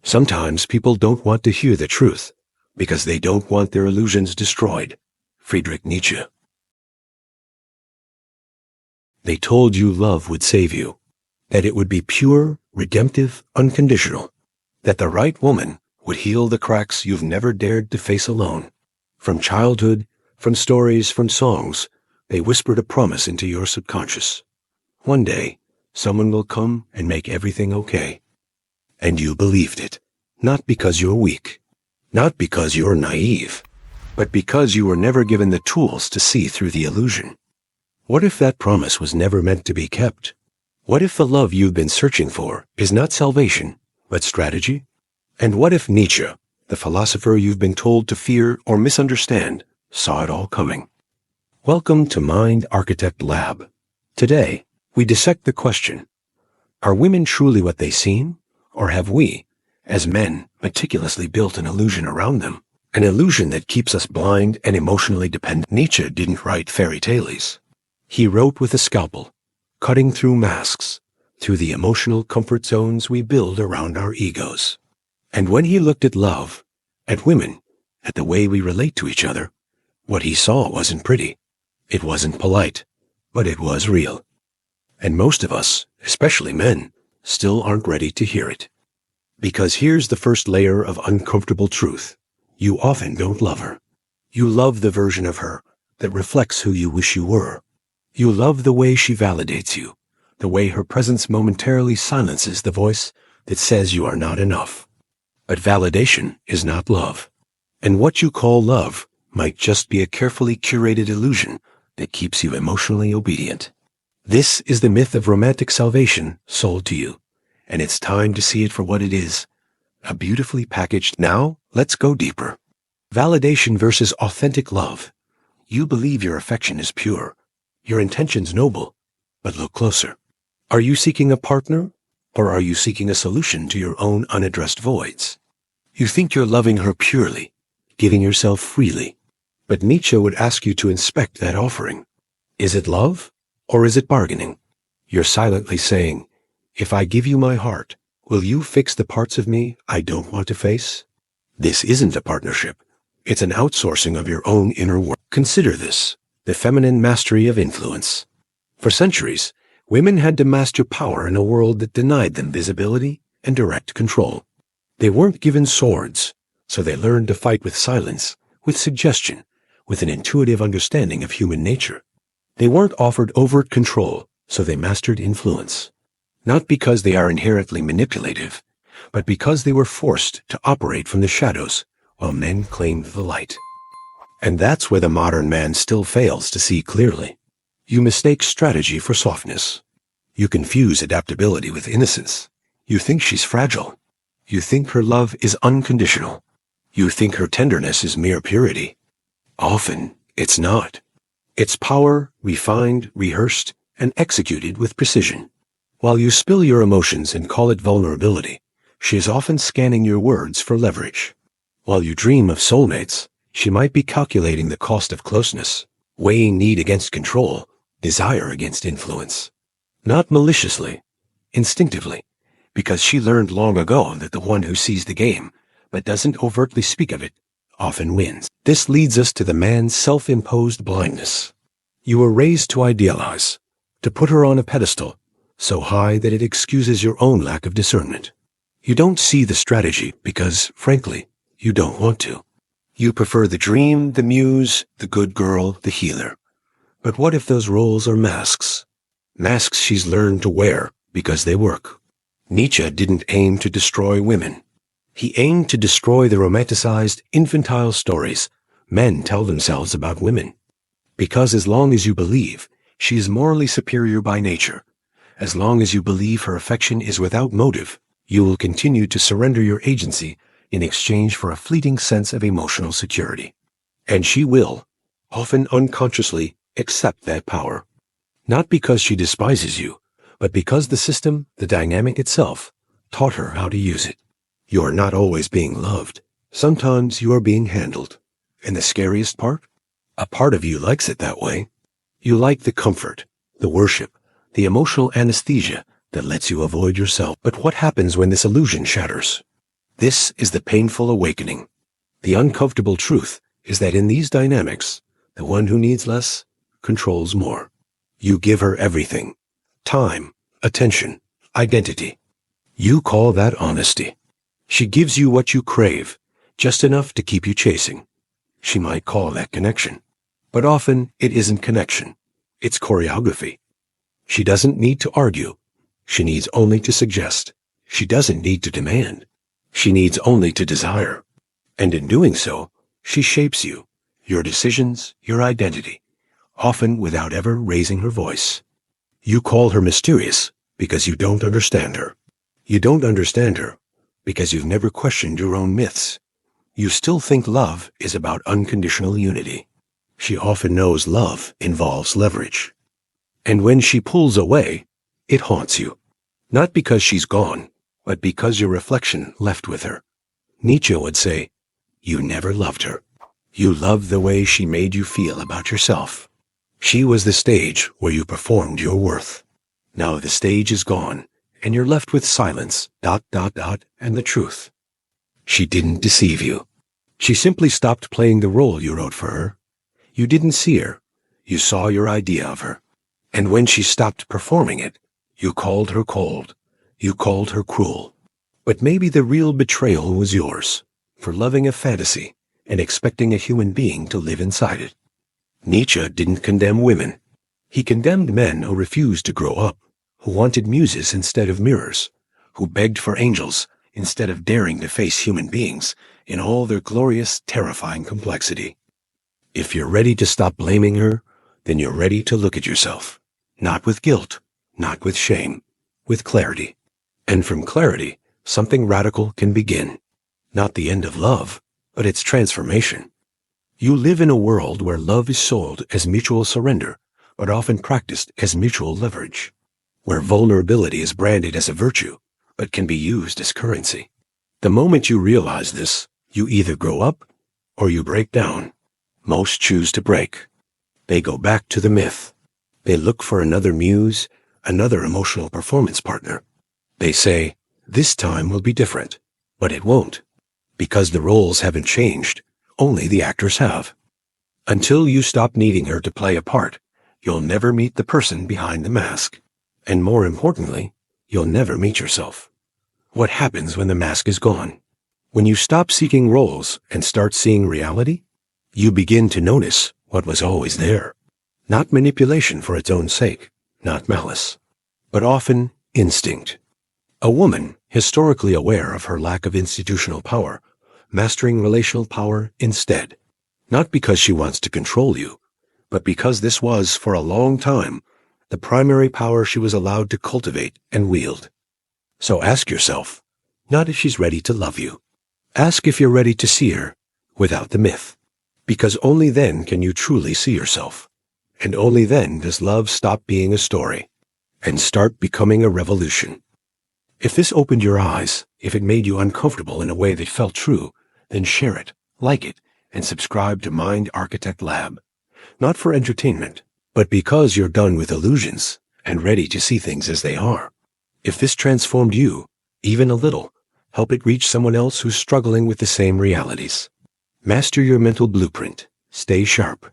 Sometimes people don't want to hear the truth because they don't want their illusions destroyed. Friedrich Nietzsche. They told you love would save you, that it would be pure, redemptive, unconditional, that the right woman would heal the cracks you've never dared to face alone. From childhood, from stories, from songs, they whispered a promise into your subconscious. One day, someone will come and make everything okay. And you believed it, not because you're weak, not because you're naive, but because you were never given the tools to see through the illusion. What if that promise was never meant to be kept? What if the love you've been searching for is not salvation, but strategy? And what if Nietzsche, the philosopher you've been told to fear or misunderstand, saw it all coming? Welcome to Mind Architect Lab. Today, we dissect the question, are women truly what they seem, or have we, as men, meticulously built an illusion around them? An illusion that keeps us blind and emotionally dependent. Nietzsche didn't write fairy tales. He wrote with a scalpel, cutting through masks, through the emotional comfort zones we build around our egos. And when he looked at love, at women, at the way we relate to each other, what he saw wasn't pretty. It wasn't polite, but it was real. And most of us, especially men, still aren't ready to hear it. Because here's the first layer of uncomfortable truth. You often don't love her. You love the version of her that reflects who you wish you were. You love the way she validates you, the way her presence momentarily silences the voice that says you are not enough. But validation is not love. And what you call love might just be a carefully curated illusion that keeps you emotionally obedient. This is the myth of romantic salvation sold to you, and it's time to see it for what it is. A beautifully packaged. Now, let's go deeper. Validation versus authentic love. You believe your affection is pure, your intentions noble, but look closer. Are you seeking a partner, or are you seeking a solution to your own unaddressed voids? You think you're loving her purely, giving yourself freely, but Nietzsche would ask you to inspect that offering. Is it love, or is it bargaining? You're silently saying, if I give you my heart, will you fix the parts of me I don't want to face? This isn't a partnership. It's an outsourcing of your own inner work. Consider this, the feminine mastery of influence. For centuries, women had to master power in a world that denied them visibility and direct control. They weren't given swords, so they learned to fight with silence, with suggestion, with an intuitive understanding of human nature. They weren't offered overt control, so they mastered influence. Not because they are inherently manipulative, but because they were forced to operate from the shadows while men claimed the light. And that's where the modern man still fails to see clearly. You mistake strategy for softness. You confuse adaptability with innocence. You think she's fragile. You think her love is unconditional. You think her tenderness is mere purity. Often, it's not. It's power, refined, rehearsed, and executed with precision. While you spill your emotions and call it vulnerability, she is often scanning your words for leverage. While you dream of soulmates, she might be calculating the cost of closeness, weighing need against control, desire against influence. Not maliciously, instinctively, because she learned long ago that the one who sees the game, but doesn't overtly speak of it, often wins. This leads us to the man's self-imposed blindness. You were raised to idealize, to put her on a pedestal, so high that it excuses your own lack of discernment. You don't see the strategy because, frankly, you don't want to. You prefer the dream, the muse, the good girl, the healer. But what if those roles are masks? Masks she's learned to wear because they work. Nietzsche didn't aim to destroy women. He aimed to destroy the romanticized, infantile stories men tell themselves about women. Because as long as you believe she is morally superior by nature, as long as you believe her affection is without motive, you will continue to surrender your agency in exchange for a fleeting sense of emotional security. And she will, often unconsciously, accept that power. Not because she despises you, but because the system, the dynamic itself, taught her how to use it. You are not always being loved. Sometimes you are being handled. And the scariest part? A part of you likes it that way. You like the comfort, the worship, the emotional anesthesia that lets you avoid yourself. But what happens when this illusion shatters? This is the painful awakening. The uncomfortable truth is that in these dynamics, the one who needs less controls more. You give her everything: time, attention, identity. You call that honesty. She gives you what you crave, just enough to keep you chasing. She might call that connection, but often it isn't connection. It's choreography. She doesn't need to argue. She needs only to suggest. She doesn't need to demand. She needs only to desire. And in doing so, she shapes you, your decisions, your identity, often without ever raising her voice. You call her mysterious because you don't understand her. You don't understand her because you've never questioned your own myths. You still think love is about unconditional unity. She often knows love involves leverage. And when she pulls away, it haunts you. Not because she's gone, but because your reflection left with her. Nietzsche would say, you never loved her. You loved the way she made you feel about yourself. She was the stage where you performed your worth. Now the stage is gone, and you're left with silence, and the truth. She didn't deceive you. She simply stopped playing the role you wrote for her. You didn't see her. You saw your idea of her. And when she stopped performing it, you called her cold. You called her cruel. But maybe the real betrayal was yours, for loving a fantasy and expecting a human being to live inside it. Nietzsche didn't condemn women. He condemned men who refused to grow up, who wanted muses instead of mirrors, who begged for angels instead of daring to face human beings in all their glorious, terrifying complexity. If you're ready to stop blaming her, then you're ready to look at yourself, not with guilt, not with shame, with clarity. And from clarity, something radical can begin. Not the end of love, but its transformation. You live in a world where love is sold as mutual surrender, but often practiced as mutual leverage, where vulnerability is branded as a virtue, but can be used as currency. The moment you realize this, you either grow up or you break down. Most choose to break. They go back to the myth. They look for another muse, another emotional performance partner. They say, this time will be different, but it won't, because the roles haven't changed, only the actors have. Until you stop needing her to play a part, you'll never meet the person behind the mask. And more importantly, you'll never meet yourself. What happens when the mask is gone? When you stop seeking roles and start seeing reality, you begin to notice what was always there. Not manipulation for its own sake, not malice, but often instinct. A woman, historically aware of her lack of institutional power, mastering relational power instead, not because she wants to control you, but because this was, for a long time, the primary power she was allowed to cultivate and wield. So ask yourself, not if she's ready to love you. Ask if you're ready to see her without the myth, because only then can you truly see yourself. And only then does love stop being a story and start becoming a revolution. If this opened your eyes, if it made you uncomfortable in a way that felt true, then share it, like it, and subscribe to Mind Architect Lab. Not for entertainment, but because you're done with illusions and ready to see things as they are. If this transformed you, even a little, help it reach someone else who's struggling with the same realities. Master your mental blueprint. Stay sharp.